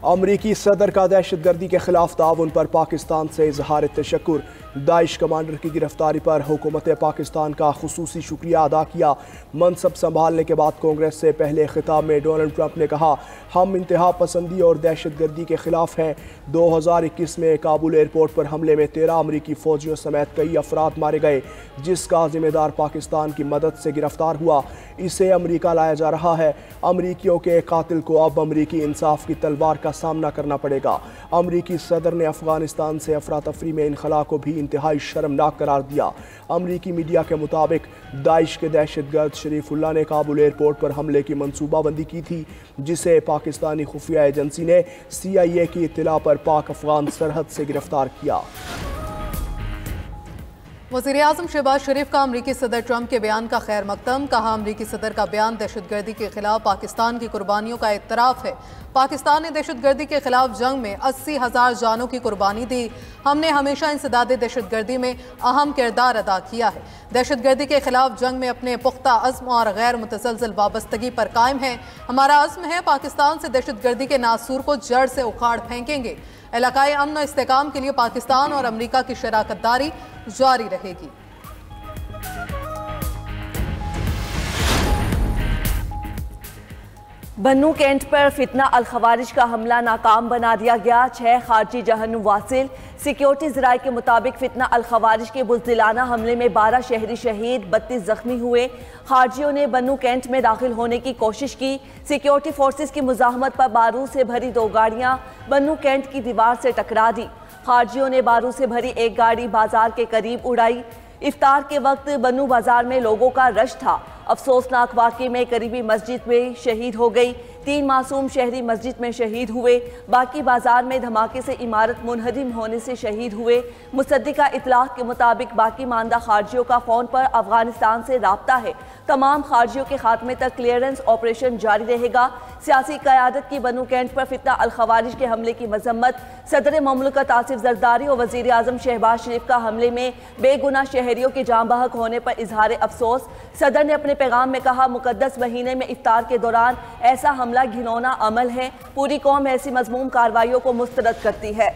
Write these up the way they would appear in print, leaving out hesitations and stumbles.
अमरीकी सदर का दहशतगर्दी के खिलाफ ताउन पर पाकिस्तान से इजहार तशक्कुर। दाइश कमांडर की गिरफ्तारी पर हुकूमत पाकिस्तान का खुसूसी शुक्रिया अदा किया। मनसब संभालने के बाद कांग्रेस से पहले खिताब में डोनाल्ड ट्रंप ने कहा, हम इंतहा पसंदी और दहशतगर्दी के खिलाफ हैं। 2021 में काबुल एयरपोर्ट पर हमले में 13 अमरीकी फौजियों समेत कई अफराद मारे गए, जिसका जिम्मेदार पाकिस्तान की मदद से गिरफ्तार हुआ। इसे अमरीका लाया जा रहा है। अमरीकियों के कातिल को अब अमरीकी इंसाफ की तलवार का सामना करना पड़ेगा। अमरीकी सदर ने अफगानिस्तान से अफरा तफरी में इनखला को भी इंतहाई शर्मनाक करार दिया। अमरीकी मीडिया के मुताबिक दाइश के दहशतगर्द शरीफुल्लाह ने काबुल एयरपोर्ट पर हमले की मनसूबाबंदी की थी, जिसे पाकिस्तानी खुफिया एजेंसी ने CIA की इत्तला पर पाक अफगान सरहद से गिरफ्तार किया। वज़ीर-ए-आज़म शहबाज शरीफ का अमरीकी सदर ट्रंप के बयान का खैर मकदम। कहा, अमरीकी सदर का बयान दहशतगर्दी के खिलाफ पाकिस्तान की कुर्बानियों का इतराफ़ है। पाकिस्तान ने दहशतगर्दी के खिलाफ जंग में 80,000 जानों की कुर्बानी दी। हमने हमेशा इंसदाद दहशतगर्दी में अहम किरदार अदा किया है। दहशतगर्दी के खिलाफ जंग में अपने पुख्ता अज़्म और गैर मुतसलसल वाबस्तगी पर कायम है। हमारा अज़्म है, पाकिस्तान से दहशतगर्दी के नासूर को जड़ से उखाड़ फेंकेंगे। इलाकाई अमन और इस्तेहकाम के लिए पाकिस्तान और अमरीका की शराकत दारी जारी रहेगी। बन्नू कैंट पर फितना अल खवारिज का हमला नाकाम बना दिया गया। 6 खारजी जहन्नुम वासिल। सिक्योरिटी ज़राए के मुताबिक फितना अल खवारिज के बुज़दिलाना हमले में 12 शहरी शहीद, 32 जख्मी हुए। खारजियों ने बन्नू कैंट में दाखिल होने की कोशिश की। सिक्योरिटी फोर्सेस की मुजाहमत पर बारूद से भरी 2 गाड़ियां बन्नू कैंट की दीवार से टकरा दी। खारजियों ने बारूद से भरी एक गाड़ी बाजार के करीब उड़ाई। इफ्तार के वक्त बन्नू बाजार में लोगों का रश था। अफसोसनाक वाक़े में करीबी मस्जिद में शहीद हो गई। 3 मासूम शहरी मस्जिद में शहीद हुए, बाकी बाजार में धमाके से इमारत मुनहदिम होने से शहीद हुए। मुसद्दिका इतलाक के मुताबिक बाकी मानदा खारजियों का फ़ोन पर अफगानिस्तान से राब्ता है। तमाम खारजियों के खात्मे तक क्लियरेंस ऑपरेशन जारी रहेगा। सियासी क़यादत की बन्नू कैंट पर फितना अल खवारिज के हमले की मजम्मत। सदर ममलकत आसिफ जरदारी और वज़ीर आज़म शहबाज शरीफ का हमले में बेगुनाह शहरियों के जाँ बहक होने पर इजहार अफसोस। सदर ने अपने पैगाम में कहा, मुकद्दस महीने में इफ्तार के दौरान ऐसा हमला घिनौना अमल है। पूरी कौम ऐसी मज़मूम कार्रवाइयों को मुस्तरद करती है।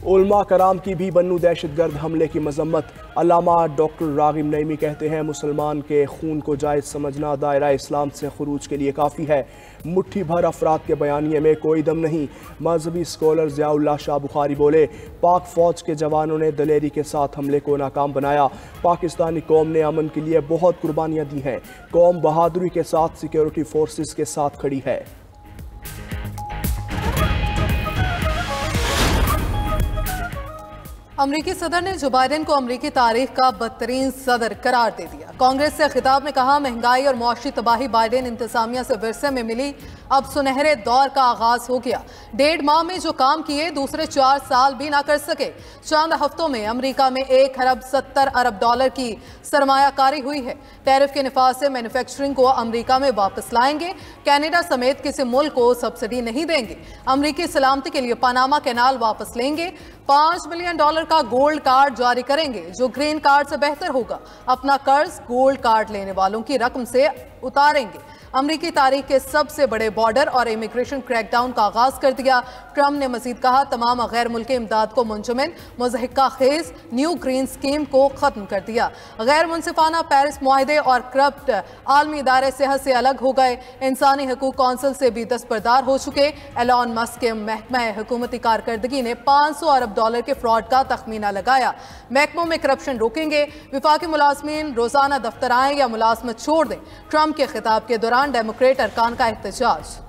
उलमा कराम की भी बन्नू दहशतगर्द हमले की मजम्मत। अल्लामा डॉक्टर रागिब नईमी कहते हैं, मुसलमान के खून को जायज़ समझना दायरा इस्लाम से खुरूज के लिए काफ़ी है। मुट्ठी भर अफराद के बयानिए में कोई दम नहीं। मजहबी स्कॉलर ज़ियाउल्लाह शाह बुखारी बोले, पाक फ़ौज के जवानों ने दलेरी के साथ हमले को नाकाम बनाया। पाकिस्तानी कौम ने अमन के लिए बहुत कुर्बानियाँ दी हैं। कौम बहादुरी के साथ सिक्योरिटी फोर्सेस के साथ खड़ी है। अमरीकी सदर ने जो बाइडेन को अमरीकी तारीख का बदतरीन सदर करार दे दिया। कांग्रेस से खिताब में कहा, महंगाई और मुआशी तबाही बाइडेन इंतजामिया से विरसे में मिली, अब सुनहरे दौर का आगाज हो गया। 1.5 माह में जो काम किए दूसरे 4 साल भी ना कर सके। चंद हफ्तों में अमेरिका में $1 अरब 70 अरब की सरमायाकारी हुई है। टैरिफ के निफाज से मैन्युफैक्चरिंग को अमेरिका में वापस लाएंगे। कनाडा समेत किसी मुल्क को सब्सिडी नहीं देंगे। अमरीकी सलामती के लिए पनामा कैनाल वापस लेंगे। $5 मिलियन का गोल्ड कार्ड जारी करेंगे, जो ग्रीन कार्ड से बेहतर होगा। अपना कर्ज गोल्ड कार्ड लेने वालों की रकम से उतारेंगे। अमरीकी तारीख के सबसे बड़े बॉर्डर और इमिग्रेशन क्रैकडाउन का आगाज कर दिया। ट्रंप ने मजीद कहा, तमाम गैर मुल्की इमदाद को मुंजमन मुज़हिका खेज न्यू ग्रीन स्कीम को खत्म कर दिया। गैर मुनसिफाना पेरिस मुआहदे और करप्ट आलमी इदारे सेहत से अलग हो गए। इंसानी हकूक कौंसिल से भी दस्तबरदार हो चुके। एलॉन मस्क के महकमा हुकूमती कारकर्दगी ने $500 अरब के फ्रॉड का तखमीना लगाया। महकमों में करप्शन रोकेंगे। विफाकी मुलाजमीन रोजाना दफ्तर आएं या मुलाजमत छोड़ दें। ट्रंप के खिताब के दौरान डेमोक्रेट अरकान का एहतजाज।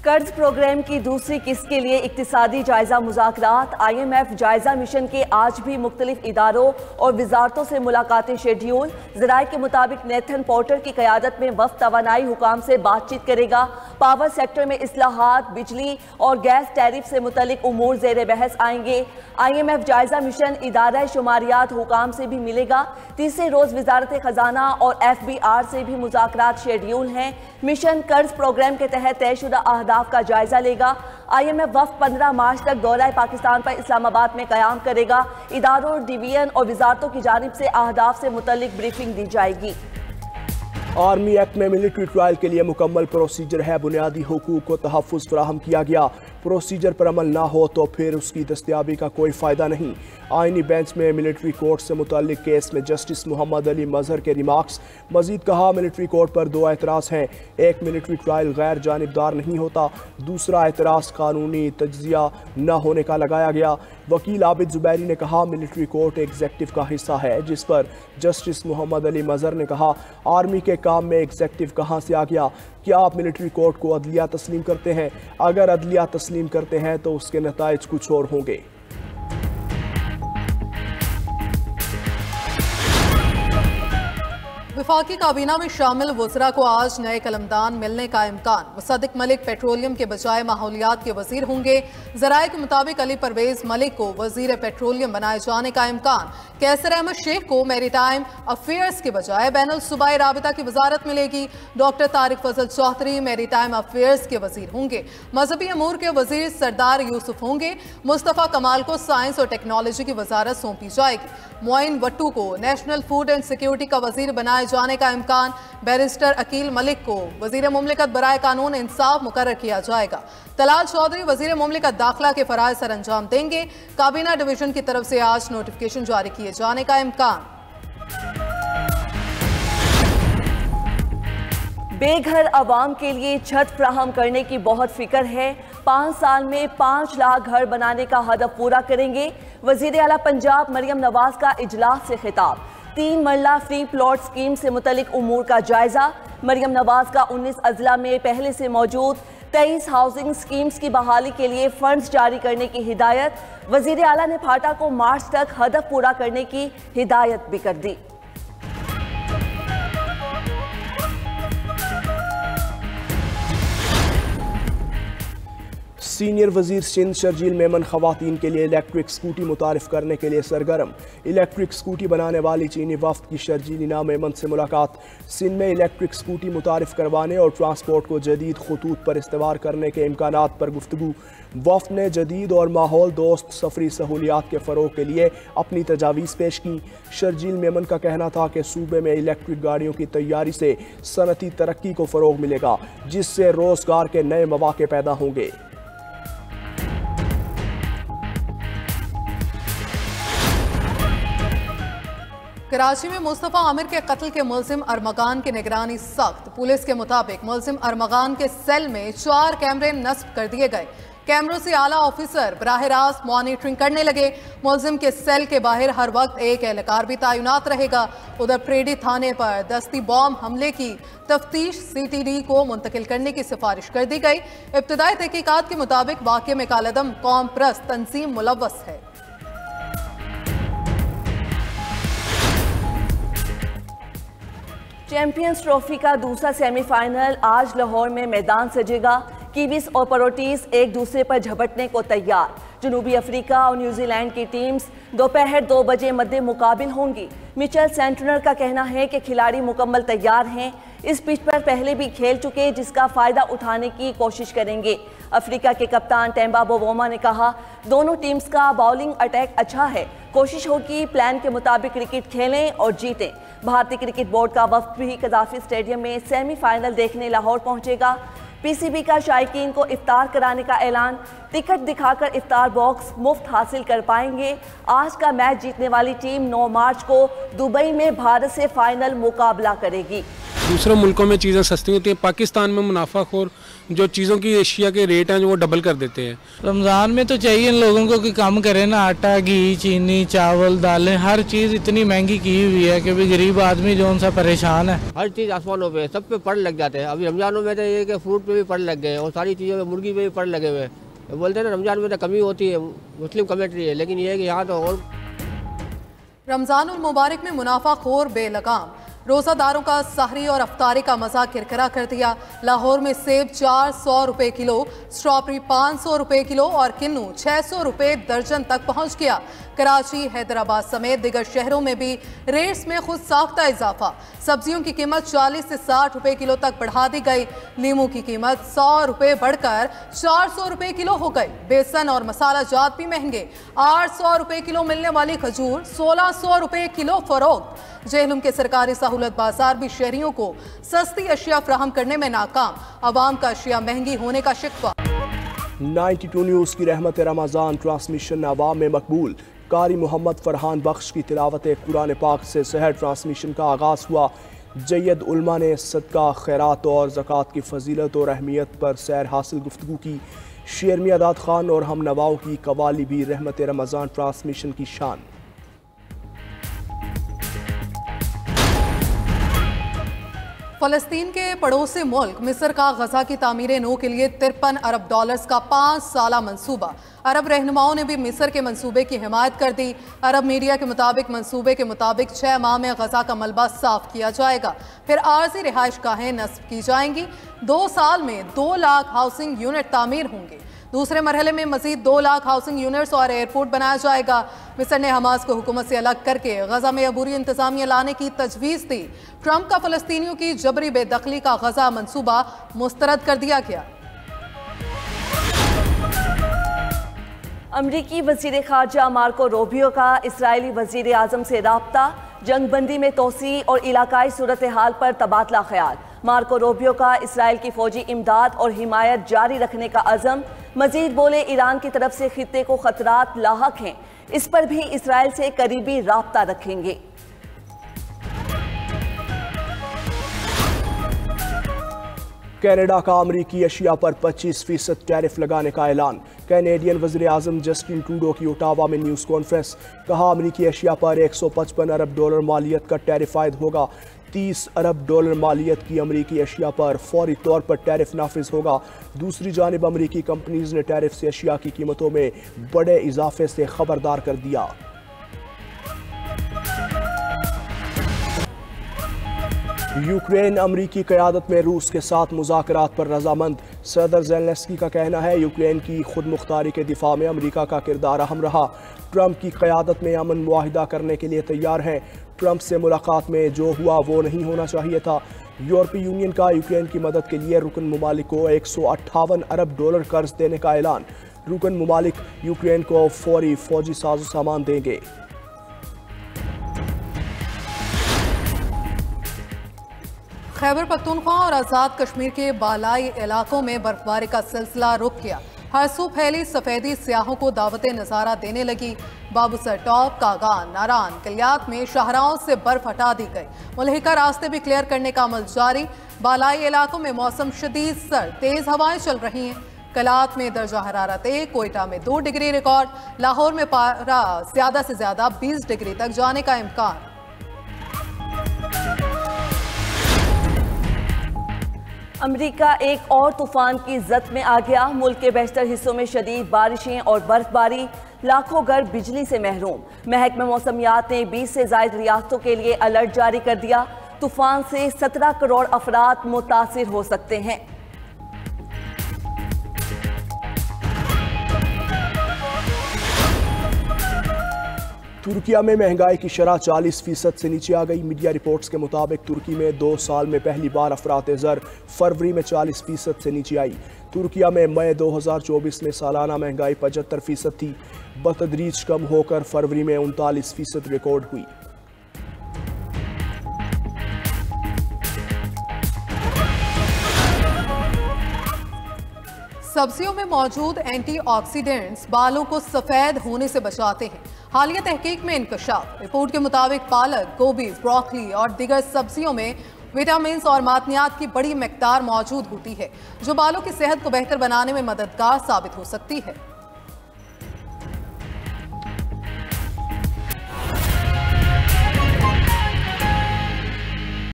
कर्ज प्रोग्राम की दूसरी किस्त के लिए इक्तिसादी जायजा मुज़ाकरात। IMF जायजा मिशन के आज भी मुख्तलिफ इदारों और वजारतों से मुलाकातें शेड्यूल। ज़राए के मुताबिक नेथन पोर्टर की क़यादत में वफ़द तवानाई हुकाम से बातचीत करेगा। पावर सेक्टर में इस्लाहात, बिजली और गैस टैरिफ से मुतल्लिक उमूर ज़ेर बहस आएंगे। IMF जायजा मिशन इदारा शुमारियात हुकाम से भी मिलेगा। तीसरे रोज़ वजारत ख़जाना और FBR से भी मुज़ाकरात शेड्यूल हैं। मिशन कर्ज प्रोग्राम के तहत तयशुदा अहदाफ का जायजा लेगा। IMF वफ़द 15 मार्च तक दौरा पाकिस्तान पर इस्लामाबाद में क़याम करेगा। इदारों, डिवीजन और वजारतों की जानिब से अहदाफ से मुतल्लिक ब्रीफिंग दी जाएगी। आर्मी एक्ट में मिलिट्री ट्रायल के लिए मुकम्मल प्रोसीजर है। बुनियादी हुकूक को तहफ़्फ़ुज़ फराहम किया गया। प्रोसीजर पर अमल ना हो तो फिर उसकी दस्तयाबी का कोई फ़ायदा नहीं। आइनी बेंच में मिलिट्री कोर्ट से मुतल्लिक केस में जस्टिस मोहम्मद अली मजहर के रिमार्क्स। मजीद कहा, मिलिट्री कोर्ट पर दो एतराज़ हैं। एक, मिलिट्री ट्रायल गैर जानिबदार नहीं होता। दूसरा एतराज़ कानूनी तज्ज़िया न होने का लगाया गया। वकील आबिद जुबैरी ने कहा, मिलिट्री कोर्ट एग्जेक्टिव का हिस्सा है, जिस पर जस्टिस मोहम्मद अली मजहर ने कहा, आर्मी के काम में एग्जेक्टिव कहाँ से आ गया? क्या आप मिलिट्री कोर्ट को अदलिया तस्लीम करते हैं? अगर अदलिया तस्लीम करते हैं तो उसके नताइज कुछ और होंगे। वफाकी काबीना में शामिल वज़रा को आज नए कलमदान मिलने का इम्कान। मुसद्दिक मलिक पेट्रोलियम के बजाय माहौलियात के वजीर होंगे। ज़राए के मुताबिक अली परवेज मलिक को वजीर पेट्रोलियम बनाए जाने का इम्कान। कैसर अहमद शेख को मैरीटाइम अफेयर्स के बजाय बैनुल सूबाई राबिता की वजारत मिलेगी। डॉक्टर तारिक फजल चौधरी मैरीटाइम अफेयर्स के वजीर होंगे। मजहबी अमूर के वजीर सरदार यूसुफ होंगे। मुस्तफ़ा कमाल को साइंस और टेक्नोलॉजी की वजारत सौंपी जाएगी। मोइन वट्टू को नेशनल फूड एंड सिक्योरिटी का वजीर बनाए जाने का इम्कान। बैरिस्टर अकील मलिक को वजीर मुमलिकत बराए कानून इंसाफ मुकर्रर किया जाएगा। तलाल चौधरी वजीर मुमलिकत दाखिला के फराइज सर अंजाम देंगे। काबीना डिवीजन की तरफ से आज नोटिफिकेशन जारी किए जाने का इम्कान। बेघर आवाम के लिए छत फ्राहम करने की बहुत फिक्र है। 5 साल में 5 लाख घर बनाने का हदफ पूरा करेंगे। वजीर आला पंजाब मरियम नवाज का इजलास से खिताब। 3 मरला फ्री प्लॉट स्कीम से मुतल्लिक उमूर का जायजा। मरियम नवाज का 19 अजला में पहले से मौजूद 23 हाउसिंग स्कीम्स की बहाली के लिए फंड्स जारी करने की हिदायत। वजीर आला ने फाटा को मार्च तक हदफ पूरा करने की हिदायत भी कर दी। सीनियर वजीर सिंध शर्जील मेमन खवातीन के लिए इलेक्ट्रिक स्कूटी मुतारिफ करने के लिए सरगर्म। इलेक्ट्रिक स्कूटी बनाने वाली चीनी वफ्द की शर्जील इना मेमन से मुलाकात। सिंध में इलेक्ट्रिक स्कूटी मुतारिफ करवाने और ट्रांसपोर्ट को जदीद खतूत पर इस्तेमाल करने के इम्कानात पर गुफ्तगू। वफ्द ने जदीद और माहौल दोस्त सफरी सहूलियात के फ़रोग के लिए अपनी तजावीज़ पेश की। शर्जील मेमन का कहना था कि सूबे में इलेक्ट्रिक गाड़ियों की तैयारी से सनती तरक्की को फ़रोग मिलेगा, जिससे रोज़गार के नए मौके पैदा होंगे। कराची में मुस्तफ़ा आमिर के कत्ल के मुलजिम अरमगान की निगरानी सख्त। पुलिस के मुताबिक मुलजिम अरमगान के सेल में 4 कैमरे नस्ब कर दिए गए। कैमरों से आला ऑफिसर बराह रास्त मॉनिटरिंग करने लगे। मुलजिम के सेल के बाहर हर वक्त एक एहलकार भी तैनात रहेगा। उधर प्रेडी थाने पर दस्ती बॉम्ब हमले की तफ्तीश CTD को मुंतकिल करने की सिफारिश कर दी गई। इब्तदाई तहकीकात के मुताबिक वाक़े में कालदम कौम परस्त तंजीम मुलव्वस है। चैंपियंस ट्रॉफी का दूसरा सेमीफाइनल आज लाहौर में मैदान सजेगा। कीवीज और परोटीज एक दूसरे पर झपटने को तैयार। जनूबी अफ्रीका और न्यूजीलैंड की टीम्स दोपहर 2 बजे मद्दे मुकाबिल होंगी। मिचेल सेंटनर का कहना है कि खिलाड़ी मुकम्मल तैयार हैं। इस पिच पर पहले भी खेल चुके, जिसका फ़ायदा उठाने की कोशिश करेंगे। अफ्रीका के कप्तान टेम्बा बोवोमा ने कहा, दोनों टीम्स का बॉलिंग अटैक अच्छा है। कोशिश होगी प्लान के मुताबिक क्रिकेट खेलें और जीतें। भारतीय क्रिकेट बोर्ड का वफ्द भी कदाफी स्टेडियम में सेमीफाइनल देखने लाहौर पहुंचेगा। PCB का शायकीन को इफ्तार कराने का ऐलान। टिकट दिखाकर इफ्तार बॉक्स मुफ्त हासिल कर पाएंगे। आज का मैच जीतने वाली टीम 9 मार्च को दुबई में भारत से फाइनल मुकाबला करेगी। दूसरे मुल्कों में चीज़ें सस्ती होती हैं, पाकिस्तान में मुनाफाखोर जो चीज़ों की एशिया के रेट हैं जो वो डबल कर देते हैं। रमज़ान में तो चाहिए इन लोगों को कि कम करें ना। आटा, घी, चीनी, चावल, दालें, हर चीज़ इतनी महंगी की हुई है कि भी गरीब आदमी जो सा परेशान है। हर चीज़ आसमानों पे सब पे पड़ लग जाते हैं। अभी रमज़ानों में तो ये कि फ्रूट पे भी पड़ लग गए और सारी चीज़ों में, मुर्गी पे भी पड़ लगे हुए। बोलते हैं ना रमज़ान में तो कमी होती है, मुस्लिम कमेंट्री है, लेकिन ये है कि यहाँ तो और। रमज़ानुल मुबारक में मुनाफाखोर बेलगाम। रोज़ादारों का सहरी और अफ्तारी का मज़ा किरकिरा कर दिया। लाहौर में सेब 400 रुपये किलो, स्ट्रॉबेरी 500 रुपये किलो और किन्नू 600 रुपये दर्जन तक पहुँच गया। कराची, हैदराबाद समेत दिगर शहरों में भी रेट्स में खुद साख्ता इजाफा। सब्जियों की कीमत 40 से 60 रुपये किलो तक बढ़ा दी गई। नींबू की कीमत 100 रुपये बढ़कर 400 रुपये किलो हो गई। बेसन और मसाला जात भी महंगे। 800 रुपये किलो मिलने वाली खजूर 1600 रुपये किलो फरोख्त। जेहलुम के सरकारी सहूलत बाजार भी शहरियों को सस्ती अशिया फराहम करने में नाकाम, आवाम का अशिया महंगी होने का शिकवा। 92 न्यूज़ की रहमत रमज़ान ट्रांसमिशन आवाम में मकबूल। कारी मोहम्मद फरहान बख्श की तिलावत कुरान पाक से सहर ट्रांसमिशन का आगाज़ हुआ। जय्यद उल्मा ने सदका, खैरात और ज़कात की फजीलत और अहमियत पर सैर हासिल गुफ्तगू की। शेर मियादाद खान और हम नवाओं की कवाली भी रहमत रमज़ान ट्रांसमिशन की शान। फलस्तीन के पड़ोसी मुल्क मिस्र का गजा की तामीर नौ के लिए 53 अरब डॉलर्स का 5 साला मंसूबा। अरब रहनुमाओं ने भी मिस्र के मंसूबे की हिमायत कर दी। अरब मीडिया के मुताबिक मंसूबे के मुताबिक 6 माह में गजा का मलबा साफ किया जाएगा, फिर आर्जी रिहाइश गाहें नस्ब की जाएंगी। 2 साल में 2 लाख हाउसिंग यूनिट तामीर होंगे। दूसरे मरहले में मजीद 2 लाख हाउसिंग यूनिट्स और एयरपोर्ट बनाया जाएगा। मिस्र ने हमास को हुकूमत से अलग करके गजा में अबूरी इंतजामिया लाने की तजवीज़ दी। ट्रंप का फलस्तीनियों की जबरी बेदखली का गजा मंसूबा मुस्तरद कर दिया गया। अमरीकी वज़ीर ख़ारजा मार्को रूबियो का इसराइली वज़ीर आज़म से राब्ता, जंगबंदी में तोसी और इलाकाई सूरत हाल पर तबादला ख्याल। मार्को रूबियो का इसराइल की फौजी इमदाद और हिमायत जारी रखने का अज़म। मजीद बोले, ईरान की तरफ से खित्ते को खतरात लाहक हैं, इस पर भी इसराइल से करीबी राब्ता रखेंगे। कनाडा का अमरीकी अशिया पर 25% टैरिफ लगाने का ऐलान। कैनेडियन वज़ीर आज़म जस्टिन ट्रूडो की ओटावा में न्यूज़ कॉन्फ्रेंस। कहा, अमरीकी अशिया पर 155 अरब डॉलर मालियत का टैरिफ आयद होगा। 30 अरब डॉलर मालियत की अमरीकी अशिया पर फौरी तौर पर टैरिफ नाफिज होगा। दूसरी जानिब अमरीकी कंपनीज ने टैरिफ से अशिया की कीमतों में बड़े इजाफे से खबरदार कर दिया। यूक्रेन अमरीकी क़यादत में रूस के साथ मुज़ाकरात पर रजामंद। सदर ज़ेलेंस्की का कहना है, यूक्रेन की खुद मुख्तारी के दिफा में अमरीका का किरदार अहम रहा। ट्रंप की क़यादत में अमन मुआहिदा करने के लिए तैयार हैं। ट्रंप से मुलाकात में जो हुआ वो नहीं होना चाहिए था। यूरोपीय यूनियन का यूक्रेन की मदद के लिए रुकन ममालिक को 158 अरब डॉलर कर्ज देने का ऐलान। रुकन ममालिक यूक्रेन को फौरी फौजी साजो सामान देंगे। खैबर पख्तूनख्वा और आज़ाद कश्मीर के बालाई इलाकों में बर्फबारी का सिलसिला रुक गया। हर सू फैली सफेदी सियाहों को दावत नज़ारा देने लगी। बाबूसर टॉप, कागान, नारान, कलियात में शाहराहों से बर्फ हटा दी गई। मुल्हिका रास्ते भी क्लियर करने का अमल जारी। बालाई इलाकों में मौसम शदीद सर्द, तेज हवाएं चल रही हैं। कलात में दर्जा हरारत 1, कोयटा में 2 डिग्री रिकॉर्ड, लाहौर में पारा ज्यादा से ज्यादा 20 डिग्री तक जाने का इम्कान। अमेरिका एक और तूफान की जद में आ गया। मुल्क के बेशतर हिस्सों में शदीद बारिशें और बर्फबारी, लाखों घर बिजली से महरूम। महकमा मौसमियात ने 20 से ज़ायद रियासतों के लिए अलर्ट जारी कर दिया। तूफान से 17 करोड़ अफराद मुतासिर हो सकते हैं। तुर्किया में महंगाई की शरह 40% से नीचे आ गई। मीडिया रिपोर्ट्स के मुताबिक तुर्की में 2 साल में पहली बार अफराते ज़र फरवरी में 40% से नीचे आई। तुर्किया में मई 2024 में सालाना महंगाई 75% थी, बतदरीज कम होकर फरवरी में 39% रिकॉर्ड हुई। सब्जियों में मौजूद एंटीऑक्सीडेंट्स बालों को सफेद होने से बचाते हैं। हालिया तहकीक में इंकशाफ। रिपोर्ट के मुताबिक पालक, गोभी, ब्रोकली और दीगर सब्जियों में विटामिन और मादनियात की बड़ी मिकदार मौजूद होती है, जो बालों की सेहत को बेहतर बनाने में मददगार साबित हो सकती है।